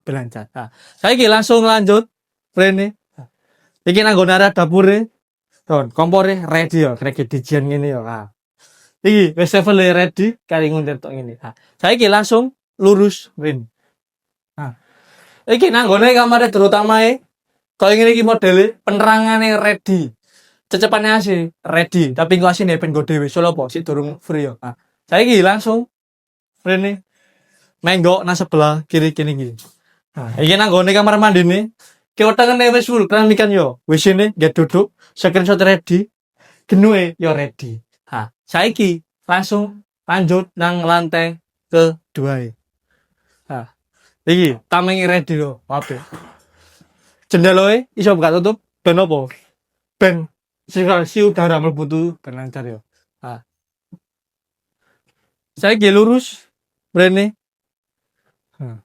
Belanjaan. Nah, saiki langsung lanjut rene. Iki nang nggone area dapure. Don, kompore ready ya, krek dijian ngene ya. Nah. Iki wis level ready kari nguntir tok ngene. Nah, saiki langsung lurus rene. Nah, iki nang nggone kamare terutamae kaya ngene iki modele penerangane ready. Cecepane AC ready, tapi engko asine ben go dhewe. Soale apa? Sik durung free ya. Nah, saiki langsung rene menggok nang sebelah kiri kene iki. Nah, iki nang nggone kamar mandine. Ki wetengene wis full keramikan yo. WC-ne nggak duduk, screenshot ready, genuke yo ready. Nah, saiki langsung lanjut nang lantai kedua. Nah, iki tamengi ready yo, apik. Jendelae iso buka tutup ben opo? Ben sirkulasi udara mlebu tu ben lancar yo. Nah, saiki lurus rene. Nah.